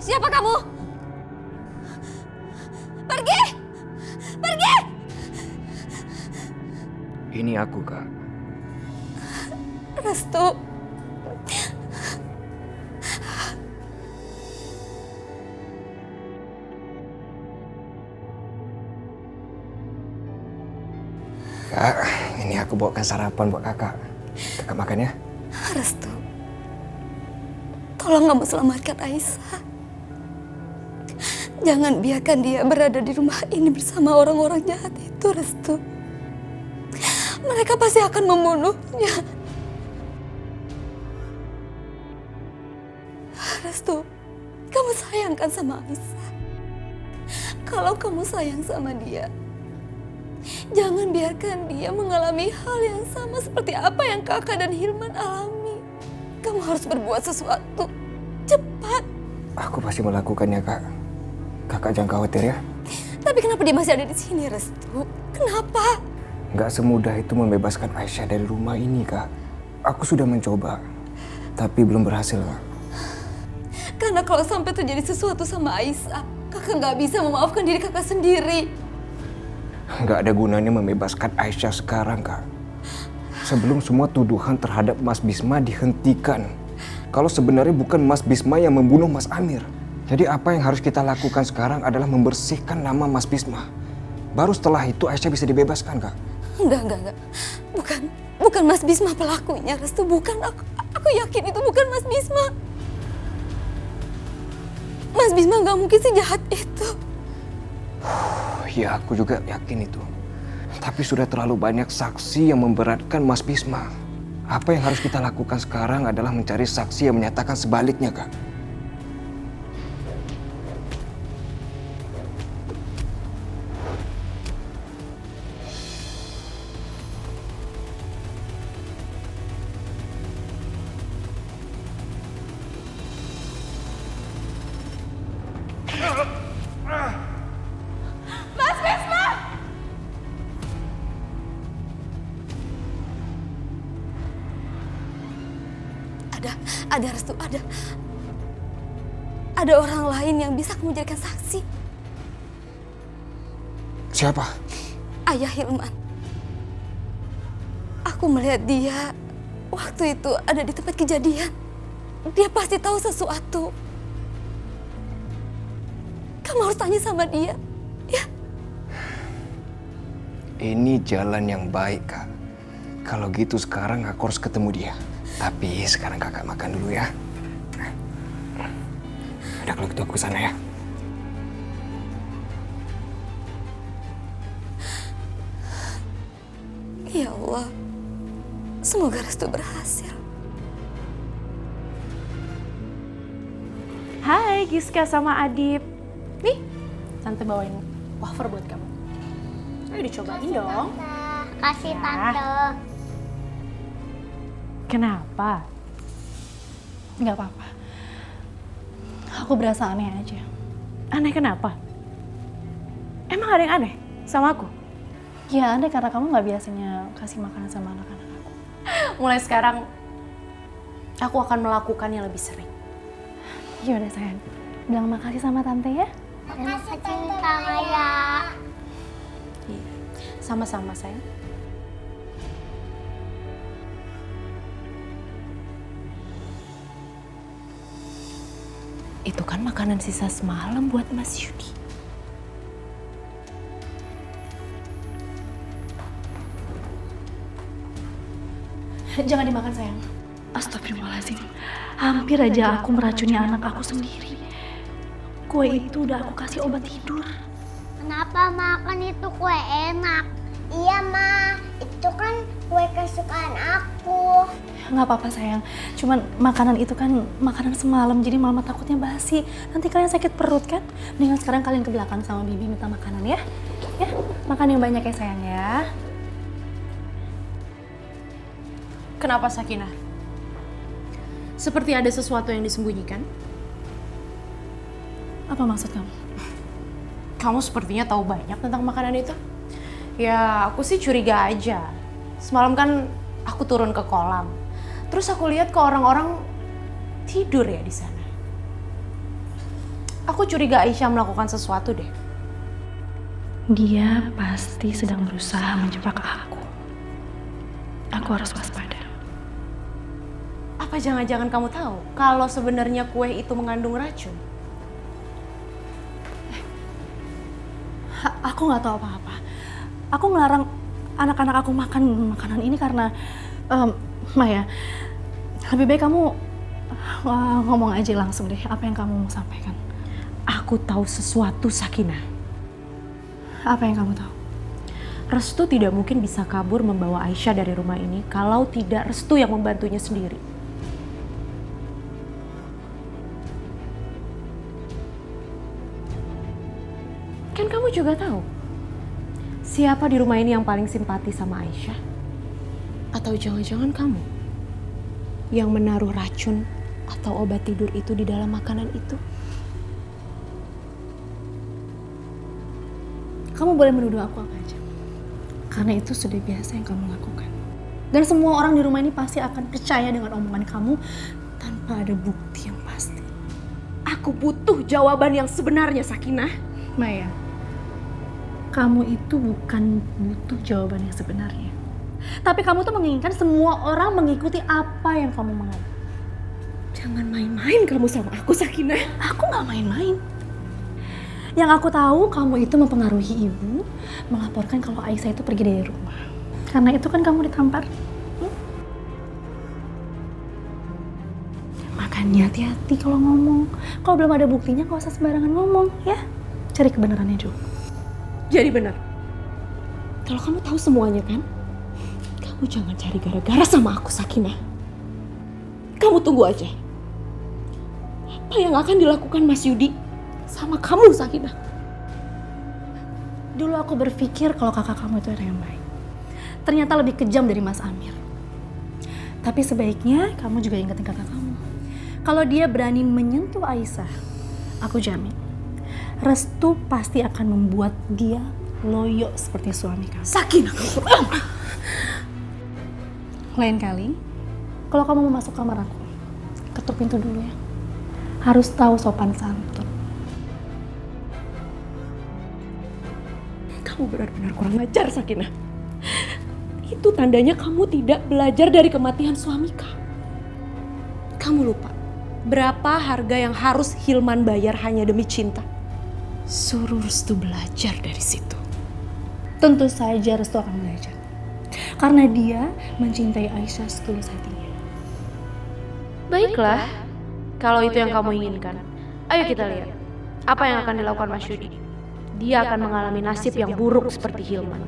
Siapa kamu? Pergi! Pergi! Ini aku, Kak. Restu. Kak, ini aku bawakan sarapan buat kakak. Kakak makan ya. Restu. Tolong kamu selamatkan Aisyah. Jangan biarkan dia berada di rumah ini bersama orang-orang jahat itu, Restu. Mereka pasti akan membunuhnya. Restu, kamu sayangkan sama Aisyah. Kalau kamu sayang sama dia, jangan biarkan dia mengalami hal yang sama seperti apa yang kakak dan Hilman alami. Kamu harus berbuat sesuatu. Cepat. Aku pasti melakukannya, Kak. Kakak jangan khawatir ya. Tapi kenapa dia masih ada di sini, Restu? Kenapa? Nggak semudah itu membebaskan Aisyah dari rumah ini, Kak. Aku sudah mencoba, tapi belum berhasil, Kak. Karena kalau sampai terjadi sesuatu sama Aisyah, kakak nggak bisa memaafkan diri kakak sendiri. Nggak ada gunanya membebaskan Aisyah sekarang, Kak. Sebelum semua tuduhan terhadap Mas Bisma dihentikan. Kalau sebenarnya bukan Mas Bisma yang membunuh Mas Amir. Jadi apa yang harus kita lakukan sekarang adalah membersihkan nama Mas Bisma. Baru setelah itu Aisyah bisa dibebaskan, Kak. Enggak. Bukan Mas Bisma pelakunya, Restu. Bukan. Aku yakin itu bukan Mas Bisma. Mas Bisma nggak mungkin sejahat itu. Ya, aku juga yakin itu. Tapi sudah terlalu banyak saksi yang memberatkan Mas Bisma. Apa yang harus kita lakukan sekarang adalah mencari saksi yang menyatakan sebaliknya, Kak. Mas Bisma! Ada Restu, ada. Ada orang lain yang bisa kamu jadikan saksi. Siapa? Ayah Hilman. Aku melihat dia waktu itu ada di tempat kejadian. Dia pasti tahu sesuatu. Kamu harus tanya sama dia, ya? Ini jalan yang baik, Kak. Kalau gitu sekarang aku harus ketemu dia. Tapi sekarang kakak makan dulu ya. Udah kalau gitu aku kesana ya. Ya Allah, semoga Restu berhasil. Hai Giska sama Adip. Nih, Tante bawain wafer buat kamu. Ayo dicobain dong. Kasih Ya. Tante. Kenapa? Nggak apa-apa. Aku berasa aneh aja. Aneh kenapa? Emang ada yang aneh sama aku? Ya aneh karena kamu nggak biasanya kasih makanan sama anak-anak aku. Mulai sekarang, aku akan melakukannya lebih sering. Yaudah sayang, bilang makasih sama Tante ya. Makasih Tante Maya. Iya, sama-sama sayang. Itu kan makanan sisa semalam buat Mas Yudi. Jangan dimakan sayang. Astagfirullahaladzim. Hampir aja aku meracuni anak aku sendiri. Kue itu udah aku kasih obat tidur. Kenapa makan itu kue enak? Iya Ma, itu kan kue kesukaan aku. Nggak apa-apa sayang. Cuman makanan itu kan makanan semalam, jadi mama takutnya basi. Nanti kalian sakit perut kan? Mendingan sekarang kalian ke belakang sama Bibi minta makanan ya. Ya, makan yang banyak ya sayang ya. Kenapa Sakinah? Seperti ada sesuatu yang disembunyikan? Apa maksud kamu? Kamu sepertinya tahu banyak tentang makanan itu. Ya, aku sih curiga aja. Semalam kan aku turun ke kolam. Terus aku lihat kok orang-orang tidur ya di sana. Aku curiga Aisyah melakukan sesuatu deh. Dia pasti sedang berusaha menjebak aku. Aku harus waspada. Apa jangan-jangan kamu tahu kalau sebenarnya kue itu mengandung racun? Aku nggak tahu apa-apa. Aku ngelarang anak-anak aku makan makanan ini karena Maya, lebih baik kamu ngomong aja langsung deh apa yang kamu mau sampaikan. Aku tahu sesuatu, Sakinah. Apa yang kamu tahu? Restu tidak mungkin bisa kabur membawa Aisyah dari rumah ini kalau tidak Restu yang membantunya sendiri. Kan kamu juga tahu siapa di rumah ini yang paling simpati sama Aisyah? Atau jangan-jangan kamu yang menaruh racun atau obat tidur itu di dalam makanan itu? Kamu boleh menuduh aku apa aja. Karena itu sudah biasa yang kamu lakukan. Dan semua orang di rumah ini pasti akan percaya dengan omongan kamu tanpa ada bukti yang pasti. Aku butuh jawaban yang sebenarnya, Sakinah. Maya, kamu itu bukan butuh jawaban yang sebenarnya. Tapi kamu tuh menginginkan semua orang mengikuti apa yang kamu mau. Jangan main-main kamu sama aku, Sakinah. Aku gak main-main. Yang aku tahu kamu itu mempengaruhi ibu melaporkan kalau Aisyah itu pergi dari rumah. Karena itu kan kamu ditampar. Makanya hati-hati kalau ngomong. Kalau belum ada buktinya gak usah sembarangan ngomong ya. Cari kebenarannya dulu. Jadi benar. Kalau kamu tahu semuanya kan, kamu jangan cari gara-gara sama aku, Sakinah. Kamu tunggu aja. Apa yang akan dilakukan Mas Yudi sama kamu, Sakinah? Dulu aku berpikir kalau kakak kamu itu orang yang baik. Ternyata lebih kejam dari Mas Amir. Tapi sebaiknya kamu juga ingetin kakak kamu. Kalau dia berani menyentuh Aisyah, aku jamin Restu pasti akan membuat dia loyo seperti suami kamu. Sakinah, Lain kali, kalau kamu mau masuk kamar aku, ketuk pintu dulu ya. Harus tahu sopan santun. kamu benar-benar kurang ajar, Sakinah. Itu tandanya kamu tidak belajar dari kematian suami kamu. Kamu lupa berapa harga yang harus Hilman bayar hanya demi cinta? Suruh Restu belajar dari situ. Tentu saja Restu akan belajar. Karena dia mencintai Aisyah setulus hatinya. Baiklah, kalau itu yang kamu inginkan. Ayo kita lihat apa yang akan dilakukan Mas Yudi. Dia akan mengalami nasib yang buruk seperti Hilman.